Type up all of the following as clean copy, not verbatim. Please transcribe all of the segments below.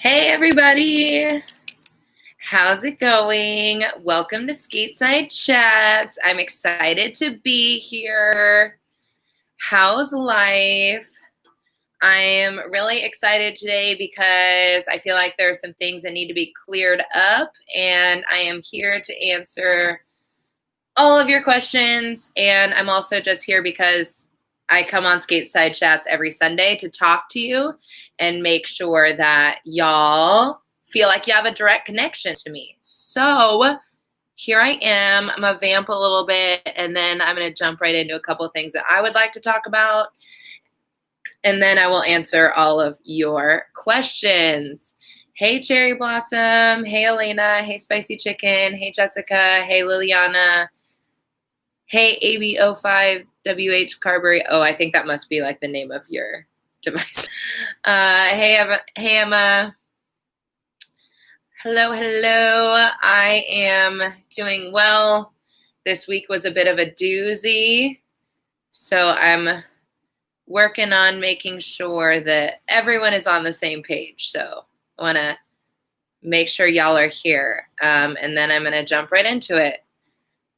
Hey everybody, how's it going? Welcome to Skateside Chats. I'm excited to be here. How's life? I'm really excited today because I feel like there are some things that need to be cleared up, and I am here to answer all of your questions. And I'm also just here because I come on Skateside Chats every Sunday to talk to you and make sure that y'all feel like you have a direct connection to me. So here I am. I'm going to vamp a little bit, and then I'm going to jump right into a couple of things that I would like to talk about. And then I will answer all of your questions. Hey, Cherry Blossom. Hey, Elena. Hey, Spicy Chicken. Hey, Jessica. Hey, Liliana. Hey, AB05WH Carberry. Oh, I think that must be like the name of your device. Hey, Emma. Hello. I am doing well. This week was a bit of a doozy, so I'm working on making sure that everyone is on the same page. So I want to make sure y'all are here, and then I'm going to jump right into it.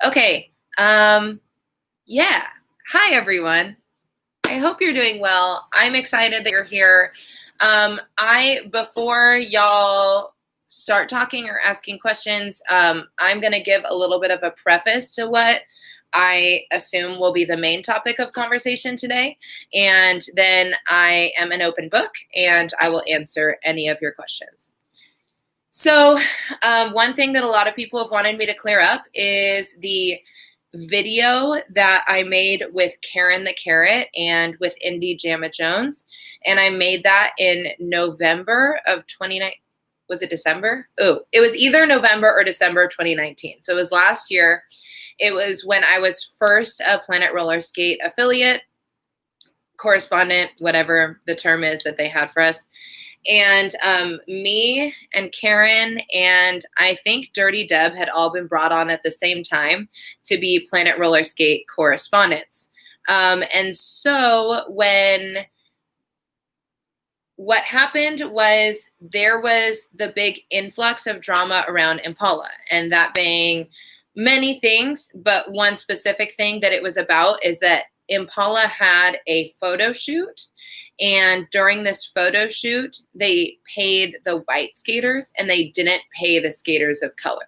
Okay. Yeah. Hi, everyone. I hope you're doing well. I'm excited that you're here. Before y'all start talking or asking questions, I'm going to give a little bit of a preface to what I assume will be the main topic of conversation today. And then I am an open book, and I will answer any of your questions. So one thing that a lot of people have wanted me to clear up is the video that I made with Karen the Carrot and with Indy Jamma Jones. And I made that in November of 2019. Was it December? Oh, it was either November or December of 2019. So it was last year. It was when I was first a Planet Roller Skate affiliate, correspondent, whatever the term is that they had for us. And me and Karen and I think Dirty Deb had all been brought on at the same time to be Planet Roller Skate correspondents. And so what happened was there was the big influx of drama around Impala, and that being many things, but one specific thing that it was about is that Impala had a photo shoot, and during this photo shoot, they paid the white skaters and they didn't pay the skaters of color,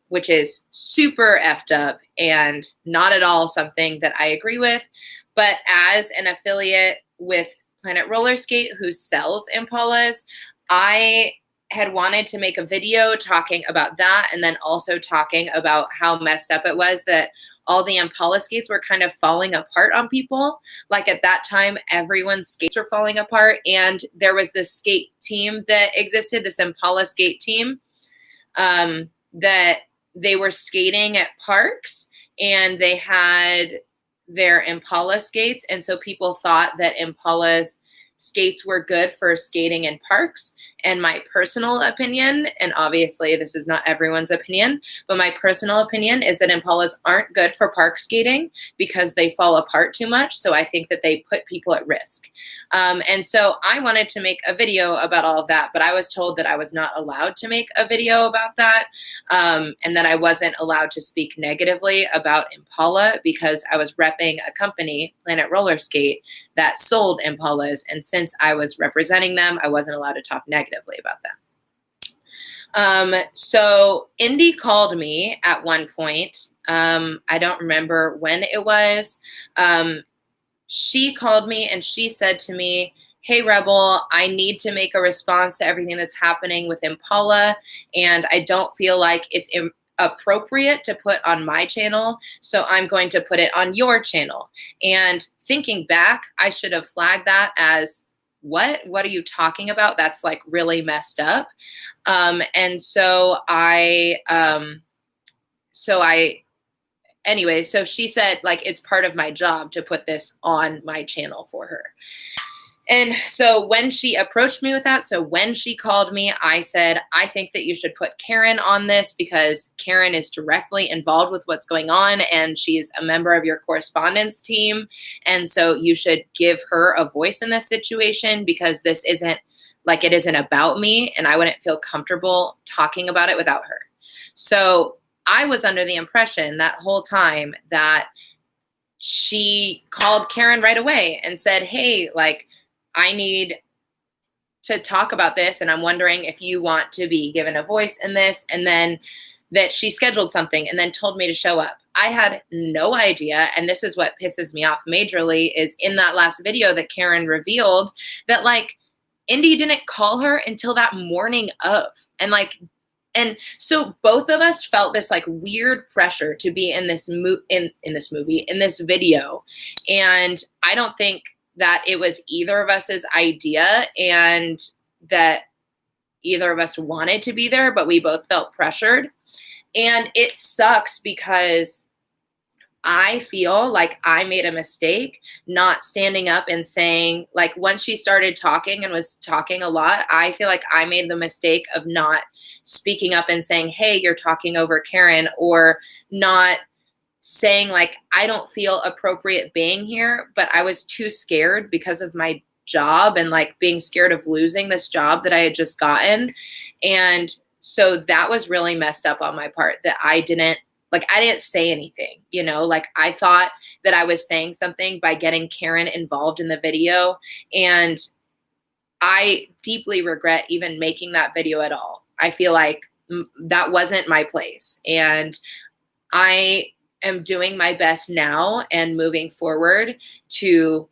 which is super effed up and not at all something that I agree with. But as an affiliate with Planet Roller Skate who sells Impalas, I had wanted to make a video talking about that, and then also talking about how messed up it was that all the Impala skates were kind of falling apart on people. Like at that time, everyone's skates were falling apart, and there was this skate team that existed, this Impala skate team, that they were skating at parks, and they had their Impala skates, and so people thought that Impala's skates were good for skating in parks. And my personal opinion, and obviously this is not everyone's opinion, but my personal opinion is that Impalas aren't good for park skating because they fall apart too much. So I think that they put people at risk. And so I wanted to make a video about all of that, but I was told that I was not allowed to make a video about that, and that I wasn't allowed to speak negatively about Impala because I was repping a company, Planet Roller Skate, that sold Impalas. And since I was representing them, I wasn't allowed to talk negatively about them. So Indy called me at one point. I don't remember when it was. She called me and she said to me, "Hey, Rebel, I need to make a response to everything that's happening with Impala, and I don't feel like it's appropriate to put on my channel, so I'm going to put it on your channel." And thinking back, I should have flagged that as, what are you talking about? That's like really messed up. And so so she said, like, it's part of my job to put this on my channel for her. And so when she approached me with that, so when she called me, I said, I think that you should put Karen on this because Karen is directly involved with what's going on and she's a member of your correspondence team. And so you should give her a voice in this situation because this isn't like it isn't about me, and I wouldn't feel comfortable talking about it without her. So I was under the impression that whole time that she called Karen right away and said, hey, like, I need to talk about this, and I'm wondering if you want to be given a voice in this, and then that she scheduled something and then told me to show up. I had no idea, and this is what pisses me off majorly, is in that last video that Karen revealed that, like, Indy didn't call her until that morning of. And so both of us felt this like weird pressure to be in this in this video. And I don't think that it was either of us's idea and that either of us wanted to be there, but we both felt pressured. And it sucks because I feel like I made a mistake not standing up and saying, like, once she started talking and was talking a lot, I feel like I made the mistake of not speaking up and saying, hey, you're talking over Karen, or not saying, like, I don't feel appropriate being here, but I was too scared because of my job and, like, being scared of losing this job that I had just gotten. And so that was really messed up on my part, that I didn't say anything, you know, like I thought that I was saying something by getting Karen involved in the video. And I deeply regret even making that video at all. I feel like that wasn't my place. And I am doing my best now and moving forward to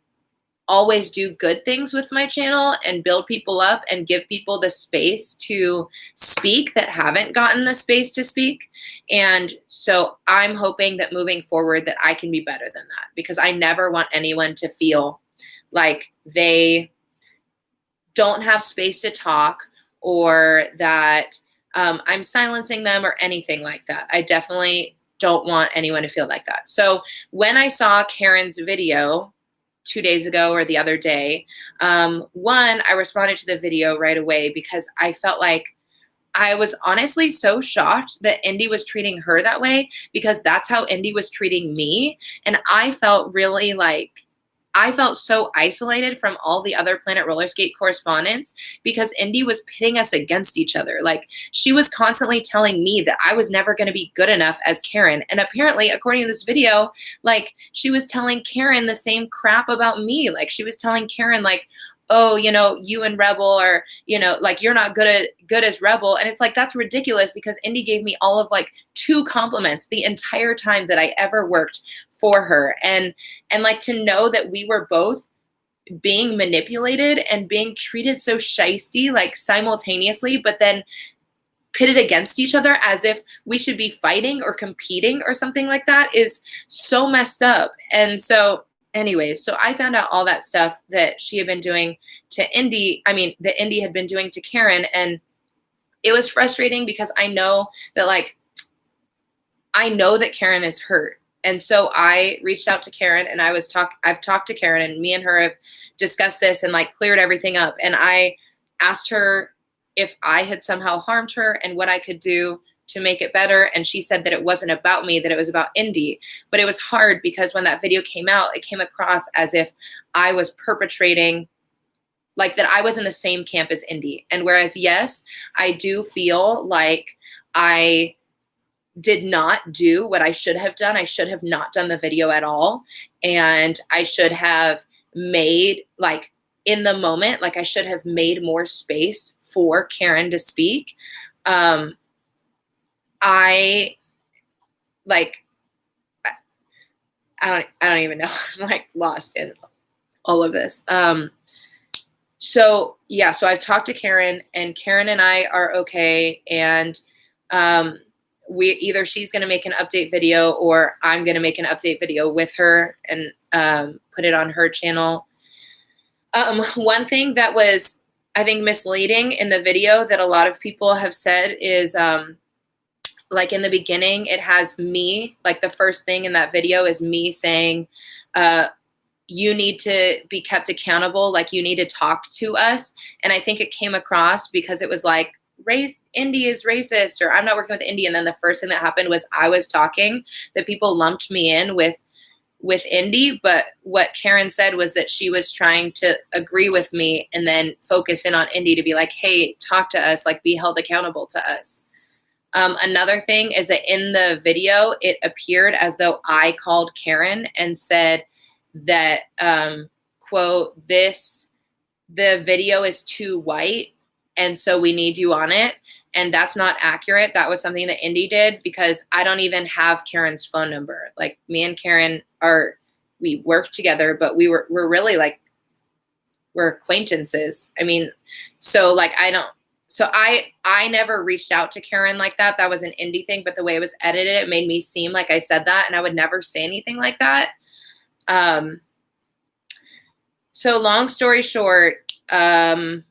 always do good things with my channel and build people up and give people the space to speak that haven't gotten the space to speak. And so I'm hoping that moving forward that I can be better than that, because I never want anyone to feel like they don't have space to talk, or that I'm silencing them or anything like that. I definitely don't want anyone to feel like that. So when I saw Karen's video 2 days ago or the other day, one, I responded to the video right away because I felt like I was honestly so shocked that Indy was treating her that way, because that's how Indy was treating me. And I felt really like, I felt so isolated from all the other Planet Rollerskate correspondents, because Indy was pitting us against each other. Like, she was constantly telling me that I was never going to be good enough as Karen. And apparently, according to this video, like, she was telling Karen the same crap about me. Like, she was telling Karen, like, oh, you know, you and Rebel are, you know, like, you're not good as Rebel. And it's like, that's ridiculous, because Indy gave me all of like 2 compliments the entire time that I ever worked for her. And like, to know that we were both being manipulated and being treated so shysty, like, simultaneously, but then pitted against each other as if we should be fighting or competing or something like that, is so messed up. And so anyways, so I found out all that stuff that she had been doing to Indy, that Indy had been doing to Karen. And it was frustrating because I know that Karen is hurt. And so I reached out to Karen, and I've talked to Karen, and me and her have discussed this and like cleared everything up. And I asked her if I had somehow harmed her and what I could do to make it better. And she said that it wasn't about me, that it was about Indy. But it was hard because when that video came out, it came across as if I was perpetrating, like, that I was in the same camp as Indy. And whereas, yes, I do feel like I did not do what I should have done. I should have not done the video at all. And I should have made, like, in the moment, like, I should have made more space for Karen to speak. I don't even know. I'm like lost in all of this. So I've talked to Karen, and Karen and I are okay. And either she's going to make an update video, or I'm going to make an update video with her and put it on her channel. One thing that was, I think, misleading in the video that a lot of people have said is, like, in the beginning, it has me, like, the first thing in that video is me saying, you need to be kept accountable. Like, you need to talk to us. And I think it came across because it was like, Indy is racist, or I'm not working with Indy. And then the first thing that happened was I was talking, that people lumped me in with with Indy, but what Karen said was that she was trying to agree with me and then focus in on Indy to be like, hey, talk to us, like be held accountable to us. Another thing is that in the video, it appeared as though I called Karen and said that, quote, the video is too white, and so we need you on it. And that's not accurate. That was something that Indy did, because I don't even have Karen's phone number. Like, me and Karen we work together, but we're really like, we're acquaintances. I mean, so like, I never reached out to Karen like that. That was an Indy thing, but the way it was edited, it made me seem like I said that, and I would never say anything like that. So long story short, I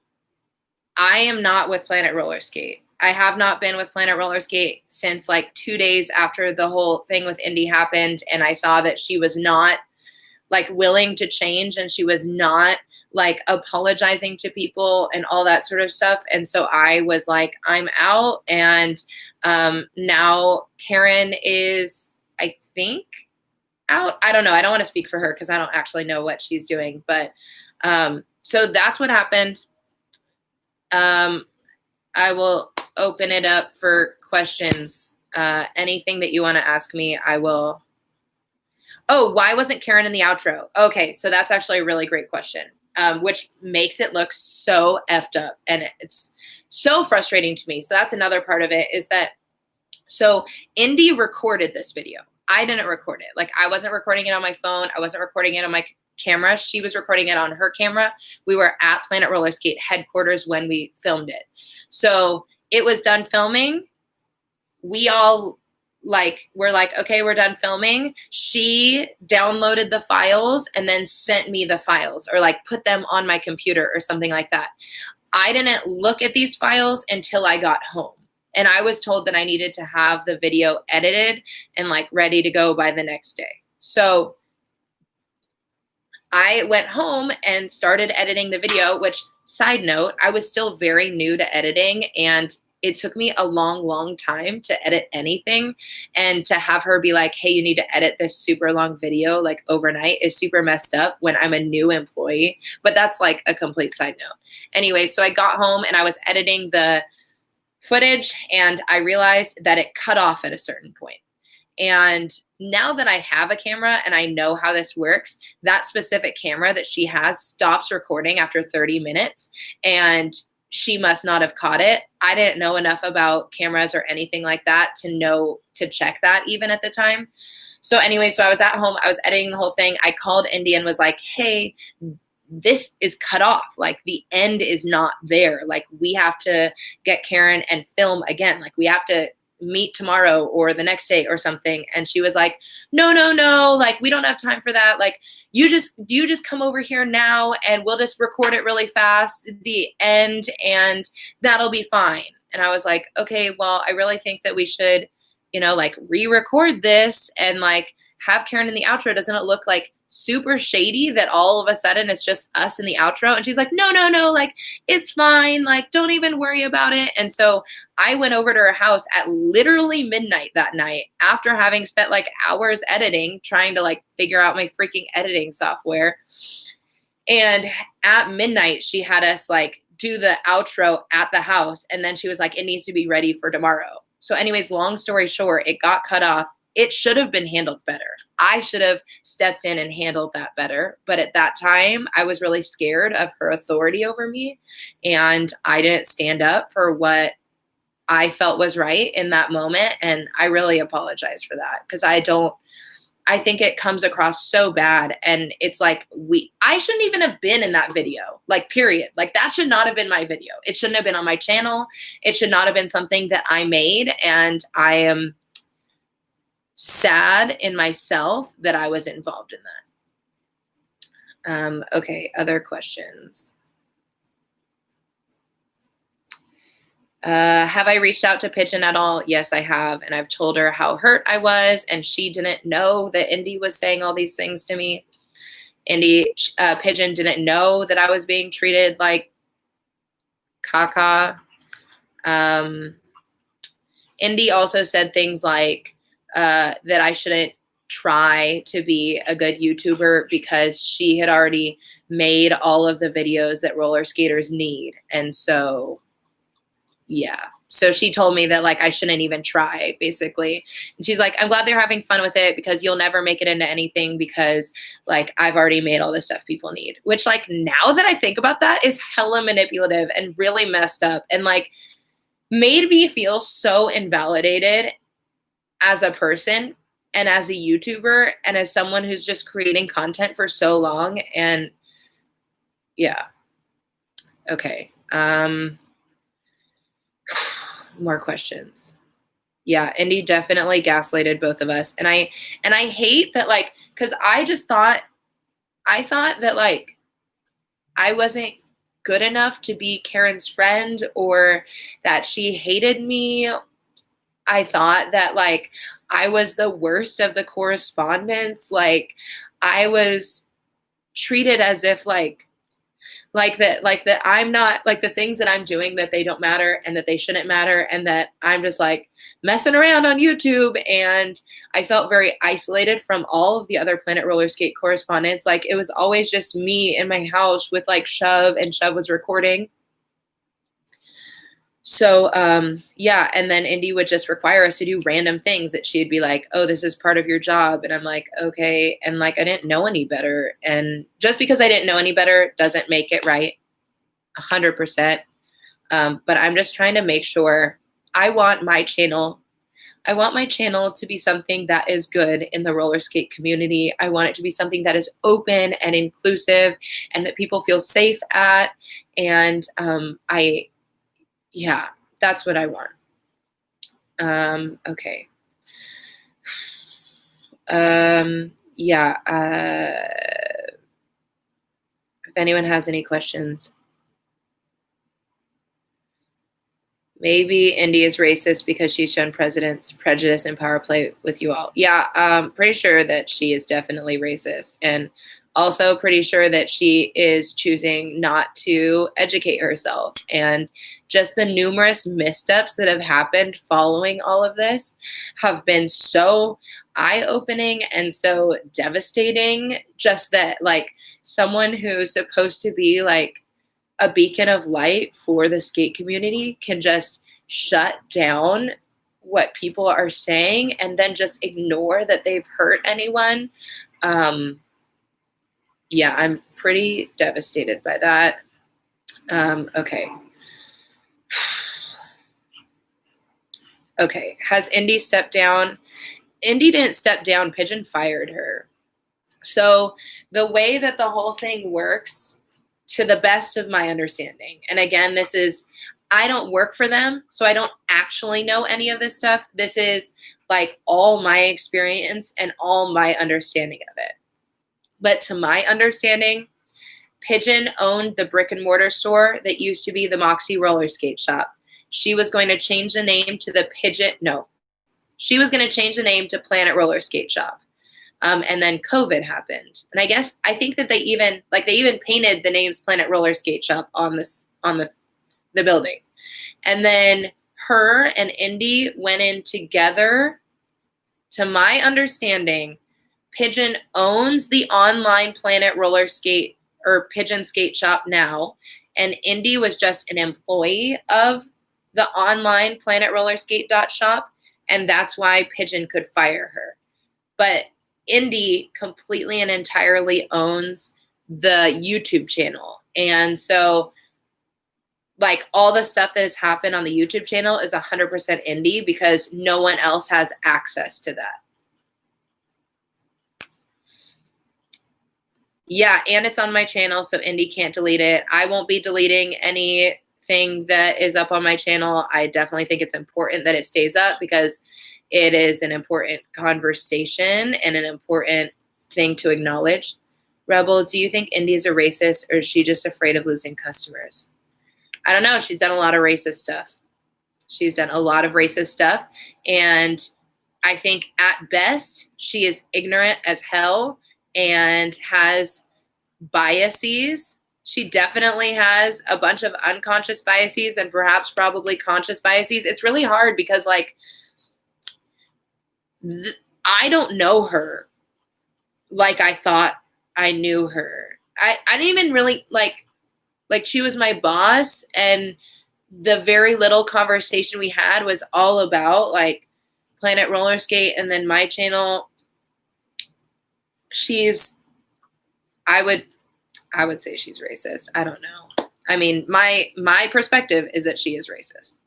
am not with Planet Roller Skate. I have not been with Planet Roller Skate since like 2 days after the whole thing with Indy happened, and I saw that she was not like willing to change, and she was not like apologizing to people and all that sort of stuff. And so I was like, I'm out. And now Karen is, I think, out. I don't know. I don't want to speak for her because I don't actually know what she's doing. But so that's what happened. I will open it up for questions. Anything that you want to ask me, I will. Oh, why wasn't Karen in the outro? Okay, so that's actually a really great question, which makes it look so effed up. And it's so frustrating to me. So that's another part of it, is that, so Indy recorded this video. I didn't record it. Like, I wasn't recording it on my phone. I wasn't recording it on my camera. She was recording it on her camera. We were at Planet Roller Skate headquarters when we filmed it. So it was done filming. We all we're like, okay, we're done filming. She downloaded the files and then sent me the files, or like put them on my computer or something like that. I didn't look at these files until I got home. And I was told that I needed to have the video edited and like ready to go by the next day. So I went home and started editing the video, which, side note, I was still very new to editing, and it took me a long, long time to edit anything. And to have her be like, hey, you need to edit this super long video like overnight is super messed up when I'm a new employee. But that's like a complete side note. Anyway, so I got home and I was editing the footage, and I realized that it cut off at a certain point. And now that I have a camera and I know how this works, that specific camera that she has stops recording after 30 minutes, and she must not have caught it. I didn't know enough about cameras or anything like that to know to check that even at the time. So anyway, so I was at home, I was editing the whole thing. I called Indy and was like, hey, this is cut off. Like, the end is not there. Like, we have to get Karen and film again. Like, we have to meet tomorrow or the next day or something. And she was like, no, like, we don't have time for that. Like, you just come over here now and we'll just record it really fast, the end, and that'll be fine. And I was like, okay, well, I really think that we should, like, re-record this and like have Karen in the outro. Doesn't it look like super shady that all of a sudden it's just us in the outro? And she's like, no, like, it's fine. Like, don't even worry about it. And so I went over to her house at literally midnight that night, after having spent like hours editing, trying to like figure out my freaking editing software. And at midnight, she had us like do the outro at the house. And then she was like, it needs to be ready for tomorrow. So anyways, long story short, it got cut off. It should have been handled better. I should have stepped in and handled that better. But at that time, I was really scared of her authority over me. And I didn't stand up for what I felt was right in that moment. And I really apologize for that, because I think it comes across so bad. And it's like, I shouldn't even have been in that video, like, period. Like, that should not have been my video. It shouldn't have been on my channel. It should not have been something that I made. And I am sad in myself that I was involved in that. Okay, other questions. Have I reached out to Pigeon at all? Yes, I have. And I've told her how hurt I was, and she didn't know that Indy was saying all these things to me. Pigeon didn't know that I was being treated like caca. Indy also said things like, that I shouldn't try to be a good YouTuber because she had already made all of the videos that roller skaters need. And so, yeah. So she told me that like I shouldn't even try, basically. And she's like, I'm glad they're having fun with it because you'll never make it into anything because like I've already made all the stuff people need. Which like now that I think about that is hella manipulative and really messed up and like made me feel so invalidated as a person and as a YouTuber and as someone who's just creating content for so long. And yeah. Okay. More questions. Yeah, Indy definitely gaslighted both of us. And I hate that like cuz I thought that like I wasn't good enough to be Karen's friend or that she hated me. I thought that like I was the worst of the correspondents. Like I was treated as if like that I'm not like the things that I'm doing that they don't matter and that they shouldn't matter and that I'm just like messing around on YouTube. And I felt very isolated from all of the other Planet Roller Skate correspondents. Like it was always just me in my house with like Shove, and Shove was recording. So yeah, and then Indy would just require us to do random things that she'd be like, oh, this is part of your job. And I'm like, okay. And like I didn't know any better. And just because I didn't know any better doesn't make it right. 100%. But I'm just trying to make sure I want my channel to be something that is good in the roller skate community. I want it to be something that is open and inclusive and that people feel safe at. And yeah, that's what I want. Okay. Yeah. If anyone has any questions. Maybe Indy is racist because she's shown president's prejudice and power play with you all. Yeah, pretty sure that she is definitely racist. And also pretty sure that she is choosing not to educate herself. And just the numerous missteps that have happened following all of this have been so eye-opening and so devastating. Just that like someone who's supposed to be like a beacon of light for the skate community can just shut down what people are saying and then just ignore that they've hurt anyone. Yeah, I'm pretty devastated by that. Okay. Okay, has Indy stepped down? Indy didn't step down, Pigeon fired her. So the way that the whole thing works, to the best of my understanding, and again, this is, I don't work for them, so I don't actually know any of this stuff. This is like all my experience and all my understanding of it. But to my understanding, Pigeon owned the brick and mortar store that used to be the Moxie Roller Skate Shop. She was going to change the name to the she was going to change the name to Planet Roller Skate Shop. And then COVID happened. And I think that they even painted the names Planet Roller Skate Shop on the building. And then her and Indy went in together. To my understanding, Pigeon owns the online Planet Roller Skate or Pigeon Skate Shop now, and Indy was just an employee of the online Planet Roller Skate shop, and that's why Pigeon could fire her. But Indy completely and entirely owns the YouTube channel, and so like all the stuff that has happened on the YouTube channel is 100% Indy because no one else has access to that. Yeah, and it's on my channel, so Indy can't delete it. I won't be deleting anything that is up on my channel. I definitely think it's important that it stays up because it is an important conversation and an important thing to acknowledge. Rebel, do you think Indy is a racist or is she just afraid of losing customers? I don't know. She's done a lot of racist stuff. And I think at best she is ignorant as hell and has biases. She definitely has a bunch of unconscious biases and perhaps probably conscious biases. It's really hard because like I don't know her like I thought I knew her. I didn't even really like she was my boss, and the very little conversation we had was all about like Planet Roller Skate, and then my channel. I would say she's racist. I don't know. I mean, my perspective is that she is racist.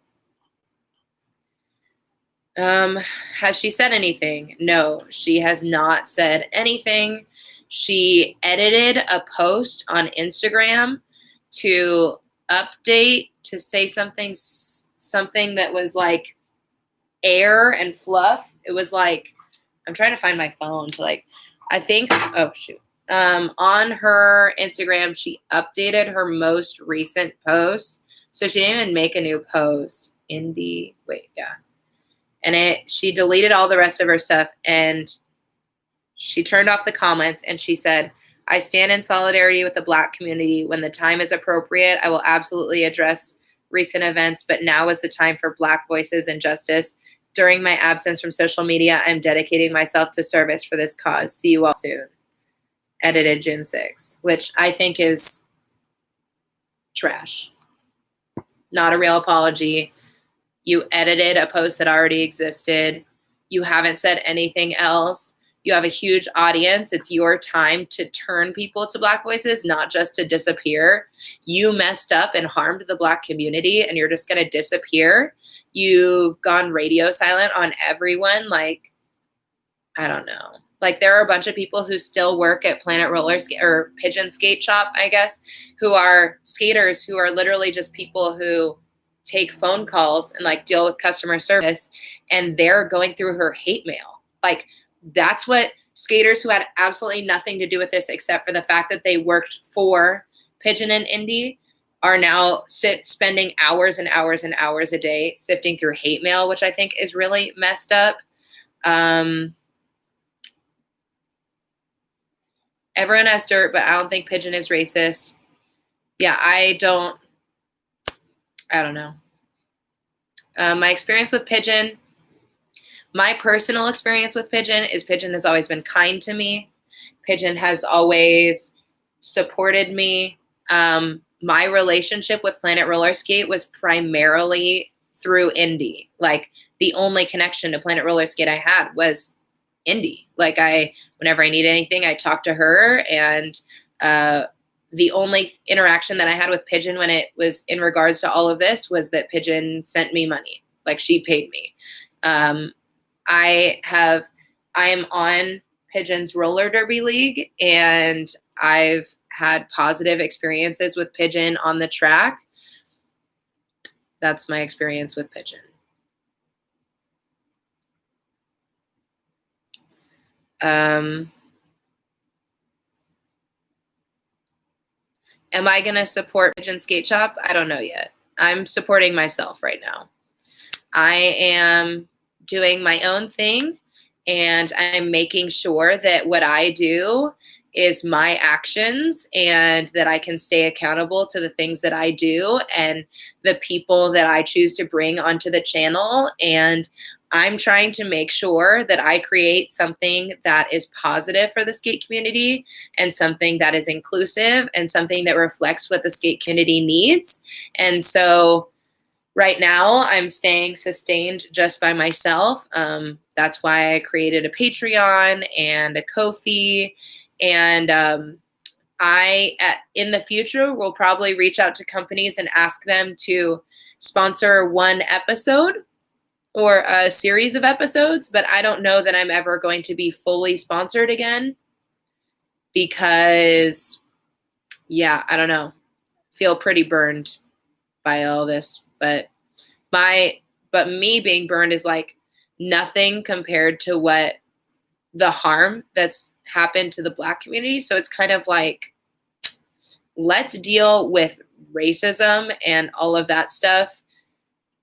Has she said anything? No, she has not said anything. She edited a post on Instagram to update, to say something that was like air and fluff. It was like, I'm trying to find my phone to like, I think, oh shoot. On her Instagram, she updated her most recent post. So she didn't even make a new post in the, wait, yeah. And she deleted all the rest of her stuff, and she turned off the comments, and she said, I stand in solidarity with the Black community. When the time is appropriate, I will absolutely address recent events, but now is the time for Black voices and justice. During my absence from social media, I'm dedicating myself to service for this cause. See you all soon. Edited June 6th, which I think is trash. Not a real apology. You edited a post that already existed. You haven't said anything else. You have a huge audience. It's your time to turn people to Black voices, not just to disappear. You messed up and harmed the Black community, and you're just going to disappear. You've gone radio silent on everyone. Like, I don't know. Like, there are a bunch of people who still work at Planet Roller Skate or Pigeon Skate Shop, I guess, who are skaters, who are literally just people who take phone calls and like deal with customer service, and they're going through her hate mail. Like, that's what skaters who had absolutely nothing to do with this except for the fact that they worked for Pigeon and Indie are now spending hours and hours and hours a day sifting through hate mail, which I think is really messed up. Everyone has dirt, but I don't think Pigeon is racist. Yeah, I don't know. My experience with Pigeon, my personal experience with Pigeon is Pigeon has always been kind to me. Pigeon has always supported me. My relationship with Planet Roller Skate was primarily through Indie. Like, the only connection to Planet Roller Skate I had was Indie. Like, whenever I needed anything, I talked to her, and the only interaction that I had with Pigeon when it was in regards to all of this was that Pigeon sent me money. Like, she paid me. I am on Pigeon's roller derby league, and I've had positive experiences with Pigeon on the track. That's my experience with Pigeon. Am I going to support Pigeon Skate Shop? I don't know yet. I'm supporting myself right now. I am doing my own thing, and I'm making sure that what I do is my actions, and that I can stay accountable to the things that I do and the people that I choose to bring onto the channel. And I'm trying to make sure that I create something that is positive for the skate community, and something that is inclusive, and something that reflects what the skate community needs. And so right now I'm staying sustained just by myself. That's why I created a Patreon and a Ko-fi. And in the future, will probably reach out to companies and ask them to sponsor one episode or a series of episodes, but I don't know that I'm ever going to be fully sponsored again, because, yeah, I don't know. Feel pretty burned by all this, but me being burned is like nothing compared to what the harm that's happened to the Black community. So it's kind of like, let's deal with racism and all of that stuff,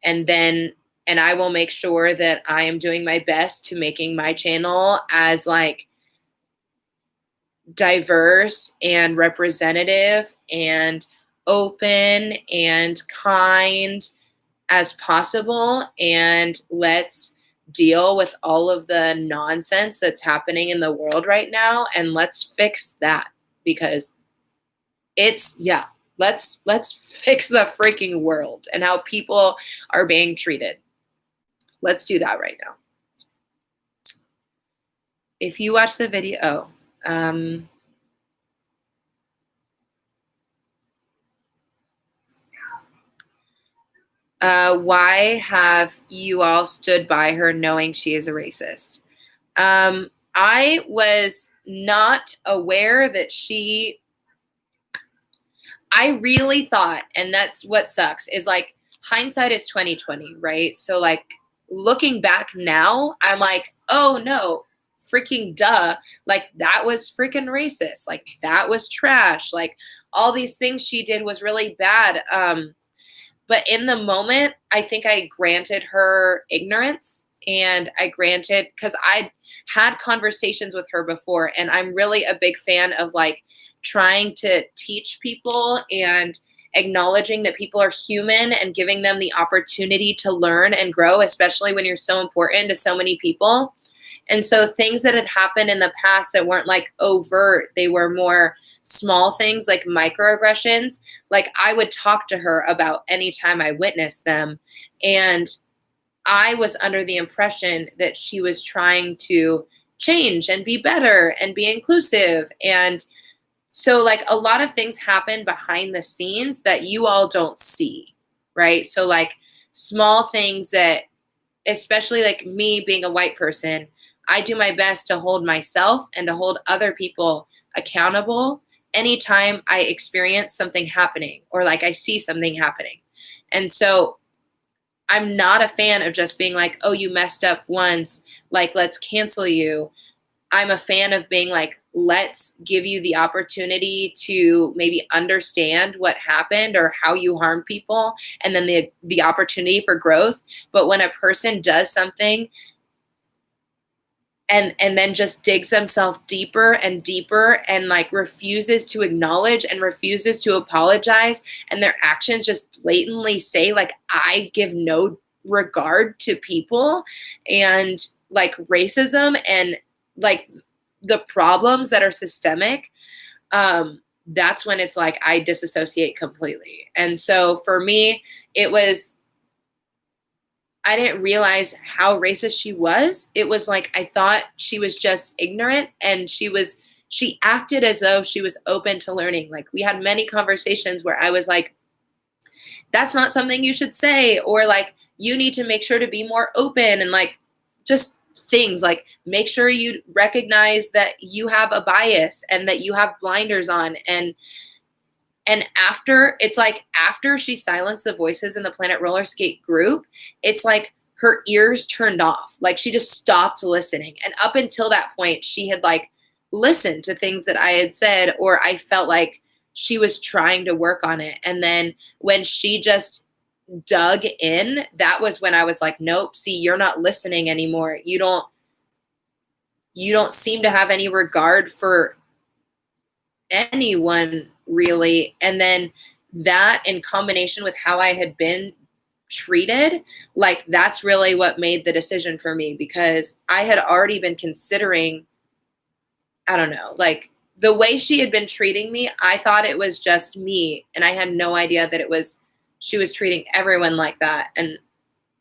and I will make sure that I am doing my best to making my channel as like diverse and representative and open and kind as possible. And let's deal with all of the nonsense that's happening in the world right now, and let's fix that, because let's fix the freaking world and how people are being treated. Let's do that right now. If you watch the video, why have you all stood by her knowing she is a racist? I was not aware that I really thought, and that's what sucks, is like hindsight is 2020, right? So like looking back now, I'm like, oh no, freaking duh. Like that was freaking racist. Like that was trash. Like all these things she did was really bad. But in the moment, I think I granted her ignorance, and I granted, because I'd had conversations with her before, and I'm really a big fan of like trying to teach people and acknowledging that people are human and giving them the opportunity to learn and grow, especially when you're so important to so many people. And so things that had happened in the past that weren't like overt, they were more small things like microaggressions. Like I would talk to her about anytime I witnessed them. And I was under the impression that she was trying to change and be better and be inclusive. And so like a lot of things happen behind the scenes that you all don't see, right? So like small things that, especially like me being a white person, I do my best to hold myself and to hold other people accountable anytime I experience something happening or like I see something happening. And so I'm not a fan of just being like, oh, you messed up once, like let's cancel you. I'm a fan of being like, let's give you the opportunity to maybe understand what happened or how you harmed people, and then the opportunity for growth. But when a person does something and then just digs themselves deeper and deeper and like refuses to acknowledge and refuses to apologize, and their actions just blatantly say like, I give no regard to people and like racism and like the problems that are systemic, that's when it's like I disassociate completely. And so for me, it was, I didn't realize how racist she was. It was like I thought she was just ignorant, and she acted as though she was open to learning. Like we had many conversations where I was like, that's not something you should say, or like you need to make sure to be more open, and like just things like make sure you recognize that you have a bias and that you have blinders on. And after, it's like after she silenced the voices in the Planet Roller Skate group, it's like her ears turned off. Like she just stopped listening. And up until that point, she had like listened to things that I had said, or I felt like she was trying to work on it. And then when she just dug in, that was when I was like, nope, see, you're not listening anymore. You don't seem to have any regard for anyone really. And then that in combination with how I had been treated, like that's really what made the decision for me, because I had already been considering, I don't know, like the way she had been treating me, I thought it was just me, and I had no idea that she was treating everyone like that. And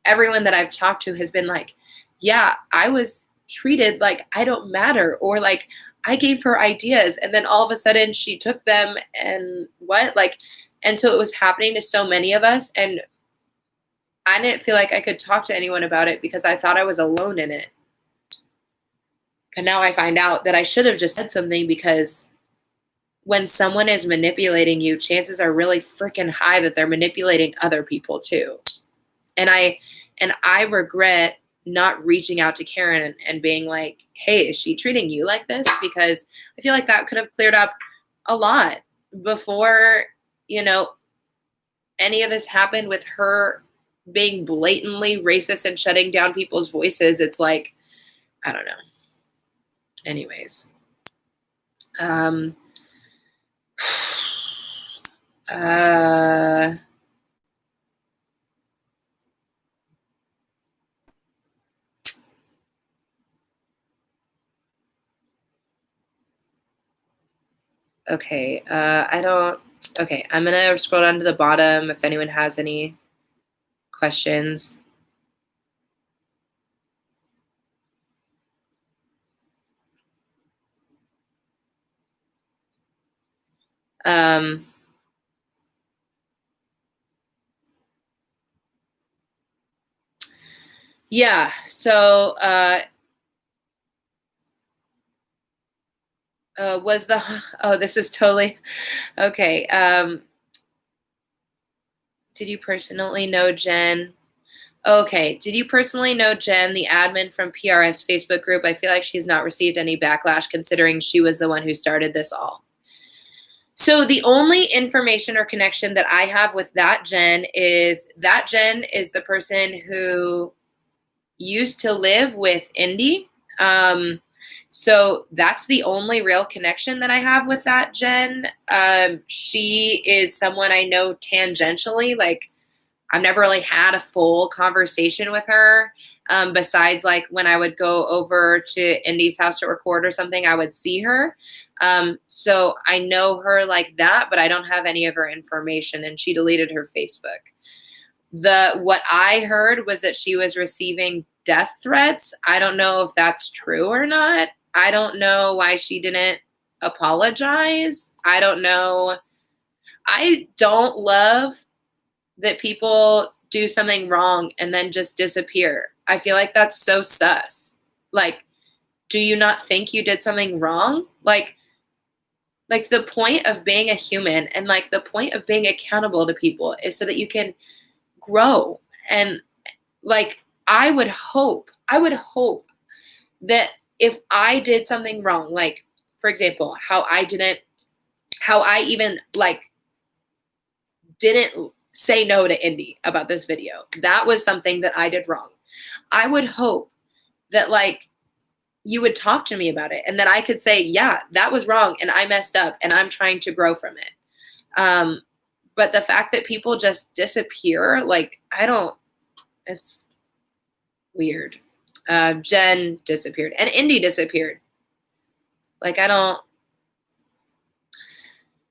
everyone that I've talked to has been like, yeah, I was treated like I don't matter, or like I gave her ideas and then all of a sudden she took them and what? Like, and so it was happening to so many of us, and I didn't feel like I could talk to anyone about it because I thought I was alone in it. And now I find out that I should have just said something, because when someone is manipulating you, chances are really freaking high that they're manipulating other people too. And I regret not reaching out to Karen and being like, hey, is she treating you like this? Because I feel like that could have cleared up a lot before, any of this happened with her being blatantly racist and shutting down people's voices. It's like, I don't know. Anyways. Okay, I don't. Okay, I'm gonna scroll down to the bottom if anyone has any questions. Um, yeah. So, was the oh, this is totally okay. Did you personally know Jen? Okay. Did you personally know Jen, the admin from PRS Facebook group? I feel like she's not received any backlash considering she was the one who started this all. So the only information or connection that I have with that Jen is the person who used to live with Indy. So that's the only real connection that I have with that Jen. She is someone I know tangentially, like I've never really had a full conversation with her. Besides, like when I would go over to Indy's house to record or something, I would see her. So I know her like that, but I don't have any of her information, and she deleted her Facebook. What I heard was that she was receiving death threats. I don't know if that's true or not. I don't know why she didn't apologize. I don't know. I don't love that people do something wrong and then just disappear. I feel like that's so sus. Like, do you not think you did something wrong? Like the point of being a human and like the point of being accountable to people is so that you can grow. And like I would hope that if I did something wrong, like for example, how I even like didn't say no to Indy about this video. That was something that I did wrong. I would hope that like you would talk to me about it and that I could say, yeah, that was wrong and I messed up and I'm trying to grow from it. But the fact that people just disappear, like it's weird. Jen disappeared and Indy disappeared. Like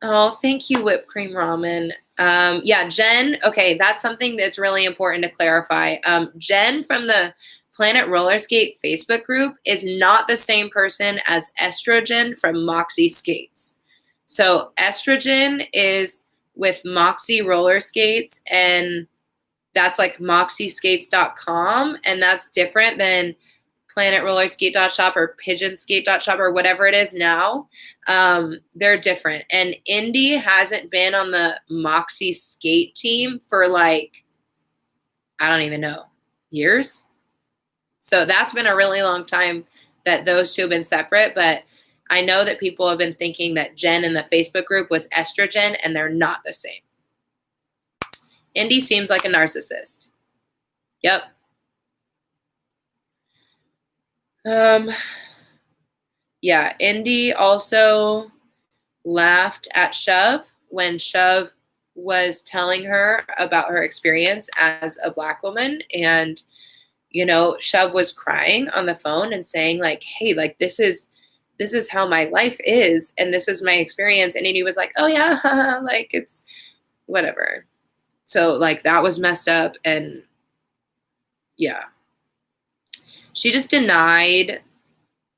oh, thank you, whipped cream ramen. Yeah, Jen, okay, that's something that's really important to clarify. Jen from the Planet Roller Skate Facebook group is not the same person as Estrogen from Moxie Skates. So Estrogen is with Moxie Roller Skates, and that's like moxieskates.com, and that's different than planetRollerskate.shop or pigeonskate.shop or whatever it is now. They're different. And Indy hasn't been on the Moxie skate team for like, I don't even know, years. So that's been a really long time that those two have been separate. But I know that people have been thinking that Jen in the Facebook group was Estrogen, and they're not the same. Indy seems like a narcissist. Yep. Yeah, Indy also laughed at Shove when Shove was telling her about her experience as a Black woman. And, you know, Shove was crying on the phone and saying like, hey, like this is how my life is. And this is my experience. And Indy was like, oh yeah, like it's whatever. So like that was messed up. And yeah, she just denied.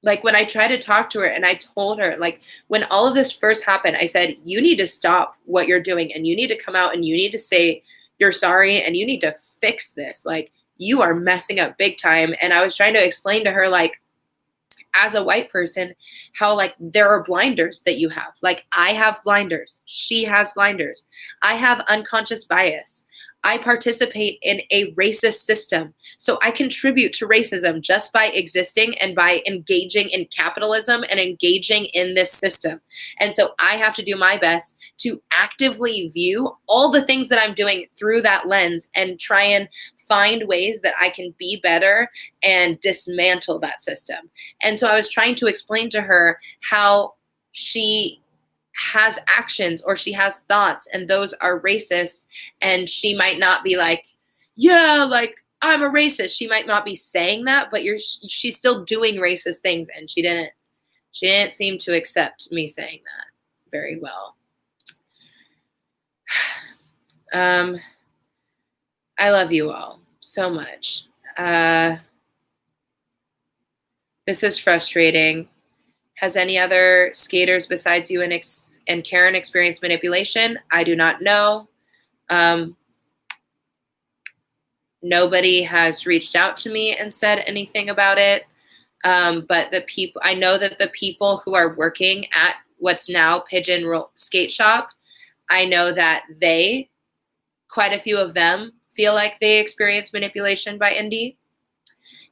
Like when I tried to talk to her and I told her, like when all of this first happened, I said, you need to stop what you're doing and you need to come out and you need to say you're sorry and you need to fix this. Like you are messing up big time. And I was trying to explain to her, like, as a white person, how like there are blinders that you have. Like I have blinders. She has blinders. I have unconscious bias. I participate in a racist system. So I contribute to racism just by existing and by engaging in capitalism and engaging in this system. And so I have to do my best to actively view all the things that I'm doing through that lens and try and find ways that I can be better and dismantle that system. And so I was trying to explain to her how she has actions or she has thoughts and those are racist, and she might not be like, yeah, like I'm a racist. She might not be saying that, but she's still doing racist things, and she didn't seem to accept me saying that. very well. I love you all so much. This is frustrating. Has any other skaters besides you and Karen experienced manipulation? I do not know. Nobody has reached out to me and said anything about it. But I know that the people who are working at what's now Pigeon Skate Shop, I know that quite a few of them feel like they experienced manipulation by Indy.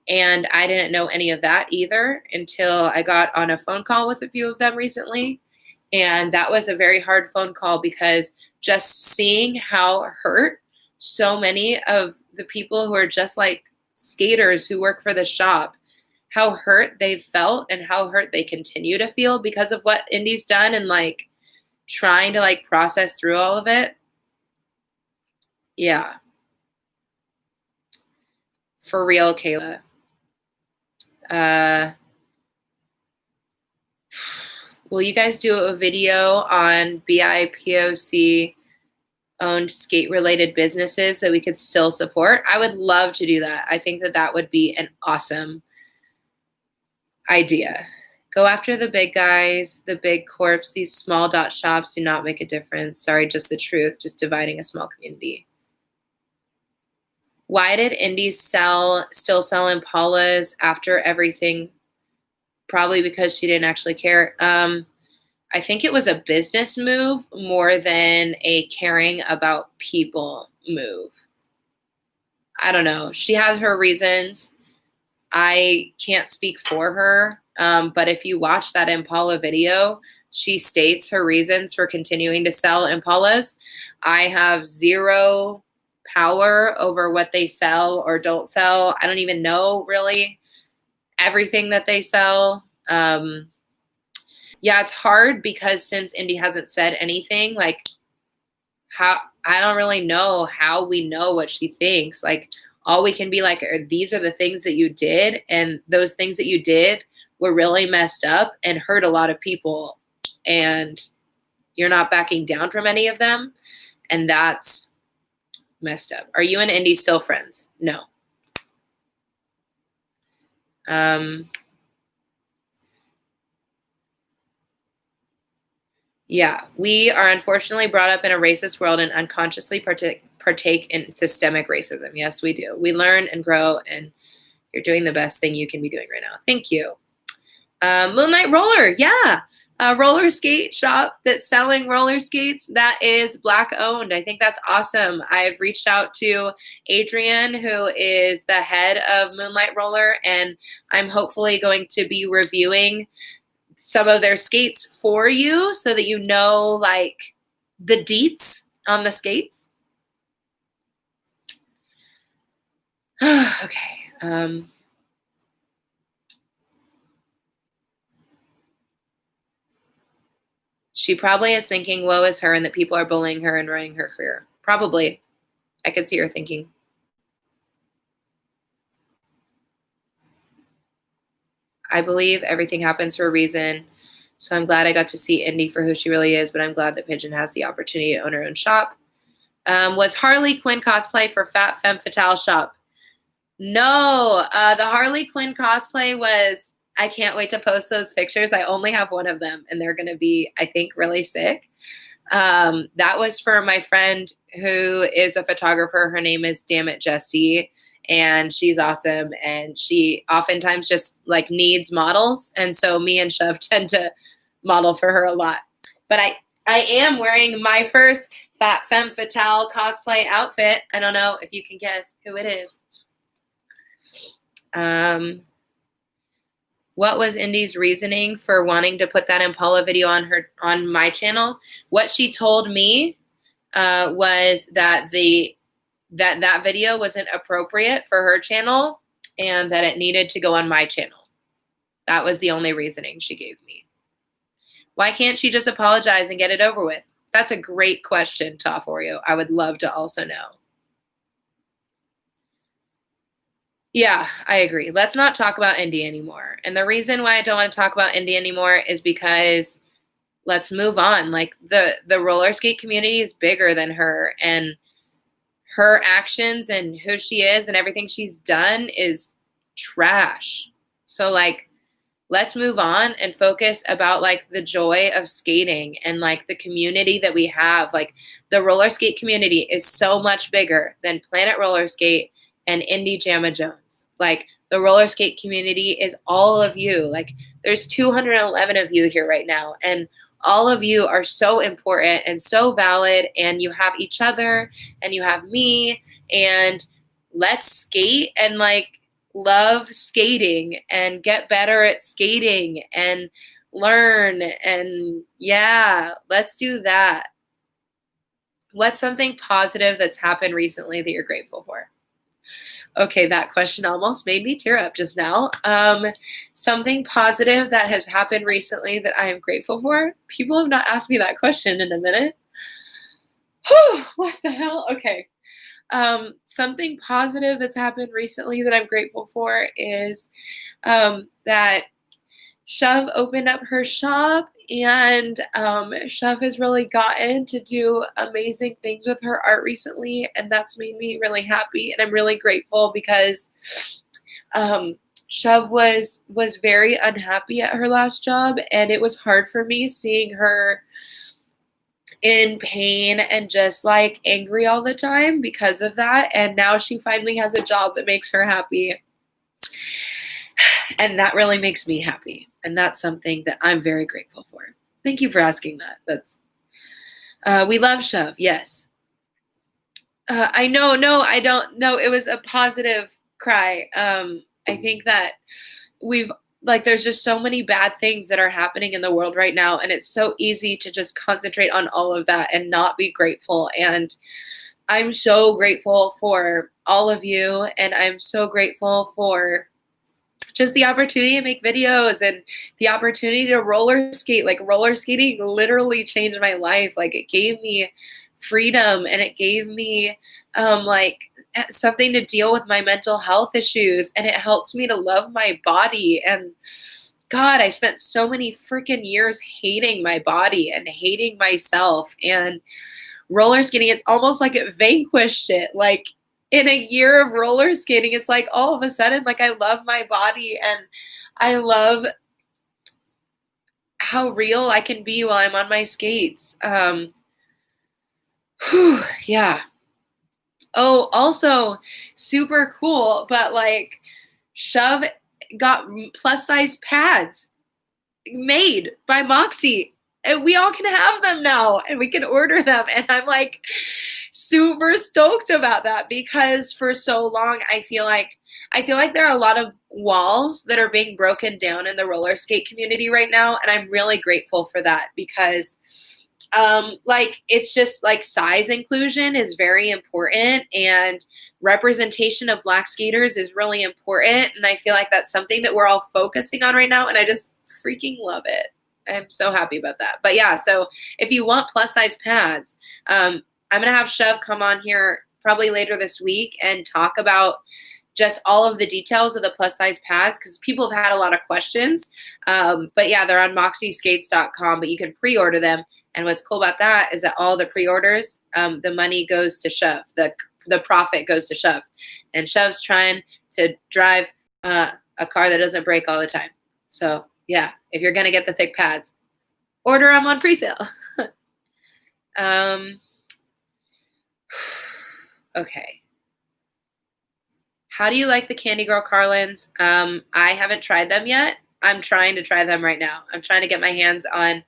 And I didn't know any of that either until I got on a phone call with a few of them recently. And that was a very hard phone call because just seeing how hurt so many of the people who are just like skaters who work for the shop, how hurt they've felt and how hurt they continue to feel because of what Indy's done and like trying to like process through all of it. Yeah. For real, Kayla. Will you guys do a video on BIPOC owned skate related businesses that we could still support? I would love to do that. I think that that would be an awesome idea. Go after the big guys, the big corps. These small dot shops do not make a difference. Sorry, just the truth, just dividing a small community. Why did Indy still sell Impalas after everything? Probably because she didn't actually care. I think it was a business move more than a caring about people move. I don't know. She has her reasons. I can't speak for her. But if you watch that Impala video, she states her reasons for continuing to sell Impalas. I have zero power over what they sell or don't sell. I don't even know really everything that they sell. Yeah, it's hard because since Indy hasn't said anything, like I don't really know how we know what she thinks. Like all we can be like, these are the things that you did. And those things that you did were really messed up and hurt a lot of people. And you're not backing down from any of them. And that's messed up. Are you and Indy still friends? No. Yeah, we are unfortunately brought up in a racist world and unconsciously partake in systemic racism. Yes, we do. We learn and grow, and you're doing the best thing you can be doing right now. Thank you. Moonlight Roller, yeah. A roller skate shop that's selling roller skates that is Black owned. I think that's awesome. I've reached out to Adrian, who is the head of Moonlight Roller, and I'm hopefully going to be reviewing some of their skates for you so that you know like the deets on the skates. Okay. She probably is thinking, woe is her, and that people are bullying her and ruining her career. Probably. I could see her thinking. I believe everything happens for a reason. So I'm glad I got to see Indy for who she really is, but I'm glad that Pigeon has the opportunity to own her own shop. Was Harley Quinn cosplay for Fat Femme Fatale shop? No, the Harley Quinn cosplay was, I can't wait to post those pictures. I only have one of them, and they're going to be, I think, really sick. That was for my friend who is a photographer. Her name is Dammit Jessie, and she's awesome. And she oftentimes just like needs models. And so me and Shove tend to model for her a lot. But I am wearing my first Fat Femme Fatale cosplay outfit. I don't know if you can guess who it is. What was Indy's reasoning for wanting to put that Impala video on my channel? What she told me was that that video wasn't appropriate for her channel and that it needed to go on my channel. That was the only reasoning she gave me. Why can't she just apologize and get it over with? That's a great question, Tofforio. I would love to also know. Yeah, I agree. Let's not talk about Indy anymore. And the reason why I don't want to talk about Indy anymore is because let's move on. Like the roller skate community is bigger than her, and her actions and who she is and everything she's done is trash. So like, let's move on and focus about like the joy of skating and like the community that we have. Like the roller skate community is so much bigger than Planet Roller Skate and Indie Jamma Jones. Like the roller skate community is all of you. Like there's 211 of you here right now, and all of you are so important and so valid, and you have each other and you have me, and let's skate and like love skating and get better at skating and learn. And yeah, let's do that. What's something positive that's happened recently that you're grateful for? Okay, that question almost made me tear up just now. Something positive that has happened recently that I am grateful for. People have not asked me that question in a minute. Whew, what the hell? Okay. Something positive that's happened recently that I'm grateful for is that Shove opened up her shop, and Shove has really gotten to do amazing things with her art recently, and that's made me really happy, and I'm really grateful because Shove was very unhappy at her last job, and it was hard for me seeing her in pain and just like angry all the time because of that. And now she finally has a job that makes her happy. And that really makes me happy. And that's something that I'm very grateful for. Thank you for asking that. That's we love Shove, yes. I know, no, I don't know. It was a positive cry. I think that we've like there's just so many bad things that are happening in the world right now, and it's so easy to just concentrate on all of that and not be grateful. And I'm so grateful for all of you, and I'm so grateful for just the opportunity to make videos and the opportunity to roller skate. Like roller skating literally changed my life. Like it gave me freedom, and it gave me like something to deal with my mental health issues, and it helped me to love my body. And God, I spent so many freaking years hating my body and hating myself, and roller skating, it's almost like it vanquished it. Like in a year of roller skating, it's like all of a sudden, like I love my body, and I love how real I can be while I'm on my skates. Yeah. Oh, also super cool, but like Shove got plus size pads made by Moxie, and we all can have them now, and we can order them. And I'm like super stoked about that, because for so long I feel like there are a lot of walls that are being broken down in the roller skate community right now, and I'm really grateful for that, because like it's just like size inclusion is very important, and representation of Black skaters is really important, and I feel like that's something that we're all focusing on right now, and I just freaking love it. I'm so happy about that. But yeah, so if you want plus size pads, I'm gonna have Shove come on here probably later this week and talk about just all of the details of the plus size pads, because people have had a lot of questions. But yeah, they're on moxieskates.com, but you can pre-order them. And what's cool about that is that all the pre-orders, the money goes to Shove. The profit goes to Shove. And Shove's trying to drive a car that doesn't break all the time. So yeah, if you're going to get the thick pads, order them on pre-sale. Okay. How do you like the Candy Girl Carlins? I haven't tried them yet. I'm trying to try them right now. I'm trying to get my hands on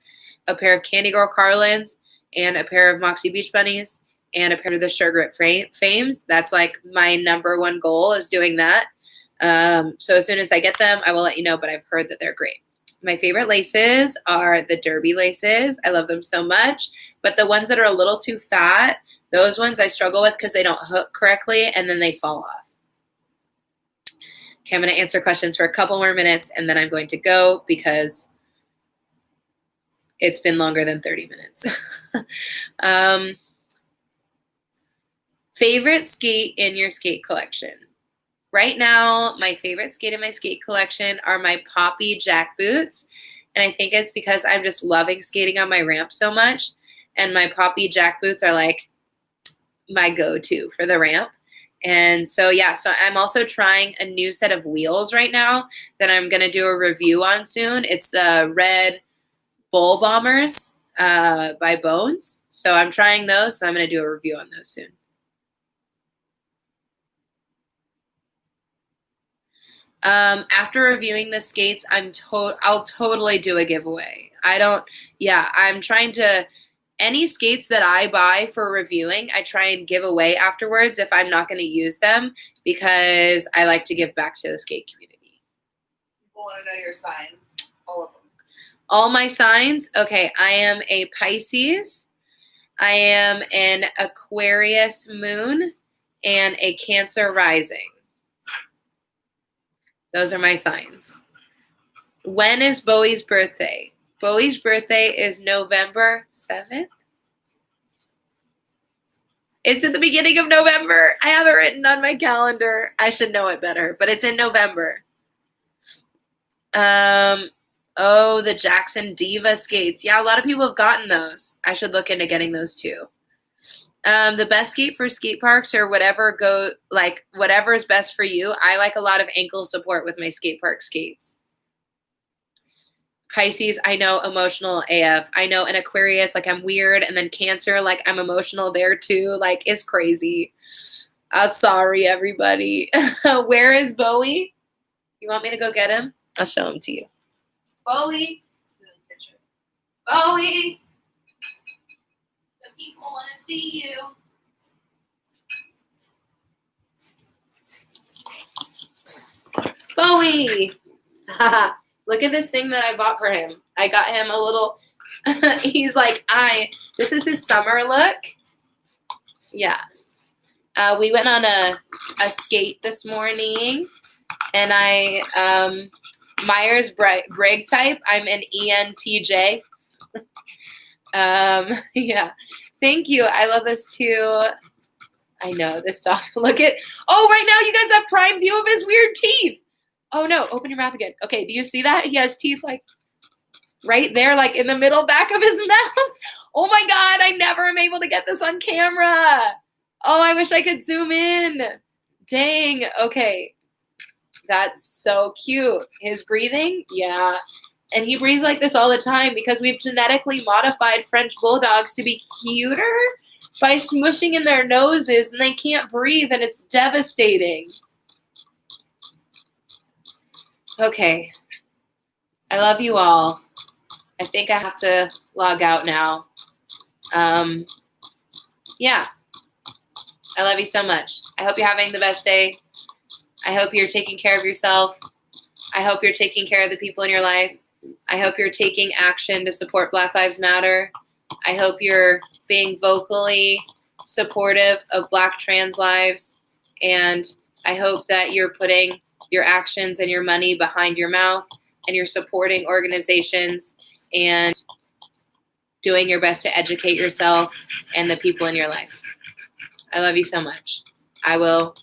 a pair of Candy Girl Carlins and a pair of Moxie Beach Bunnies and a pair of the Sugar Grip Fames. That's like my number one goal, is doing that. So as soon as I get them, I will let you know, but I've heard that they're great. My favorite laces are the Derby laces. I love them so much, but the ones that are a little too fat, those ones I struggle with because they don't hook correctly and then they fall off. Okay, I'm going to answer questions for a couple more minutes, and then I'm going to go because it's been longer than 30 minutes. Favorite skate in your skate collection? Right now, my favorite skate in my skate collection are my Poppy Jack boots. And I think it's because I'm just loving skating on my ramp so much. And my Poppy Jack boots are like my go-to for the ramp. And so, yeah, so I'm also trying a new set of wheels right now that I'm going to do a review on soon. It's the red Bull Bombers by Bones. So I'm trying those. So I'm going to do a review on those soon. After reviewing the skates, I'll totally do a giveaway. I'm trying to, any skates that I buy for reviewing, I try and give away afterwards if I'm not going to use them, because I like to give back to the skate community. People want to know your signs, all of them. All my signs? Okay, I am a Pisces, I am an Aquarius moon, and a Cancer rising. Those are my signs. When is Bowie's birthday? Bowie's birthday is November 7th. It's at the beginning of November. I have it written on my calendar. I should know it better, but it's in November. Oh, the Jackson Diva skates. Yeah, a lot of people have gotten those. I should look into getting those too. The best skate for skate parks or whatever whatever is best for you. I like a lot of ankle support with my skate park skates. Pisces, I know, emotional AF. I know an Aquarius, like I'm weird, and then Cancer, like I'm emotional there too. Like it's crazy. Sorry, everybody. Where is Bowie? You want me to go get him? I'll show him to you. Bowie. Bowie. The people want to see you. Bowie. Look at this thing that I bought for him. I got him a little, he's like, this is his summer look. Yeah. We went on a skate this morning, and Myers-Briggs type. I'm an ENTJ. Yeah. Thank you. I love this too. I know this stuff. Look at, right now you guys have prime view of his weird teeth. Oh no, open your mouth again. Okay, do you see that? He has teeth like right there, like in the middle back of his mouth. Oh my God, I never am able to get this on camera. Oh, I wish I could zoom in. Dang, okay. That's so cute. His breathing, yeah. And he breathes like this all the time because we've genetically modified French bulldogs to be cuter by smushing in their noses, and they can't breathe, and it's devastating. Okay. I love you all. I think I have to log out now. Yeah. I love you so much. I hope you're having the best day. I hope you're taking care of yourself. I hope you're taking care of the people in your life. I hope you're taking action to support Black Lives Matter. I hope you're being vocally supportive of Black trans lives. And I hope that you're putting your actions and your money behind your mouth, and you're supporting organizations and doing your best to educate yourself and the people in your life. I love you so much. I will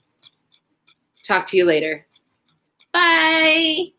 talk to you later. Bye.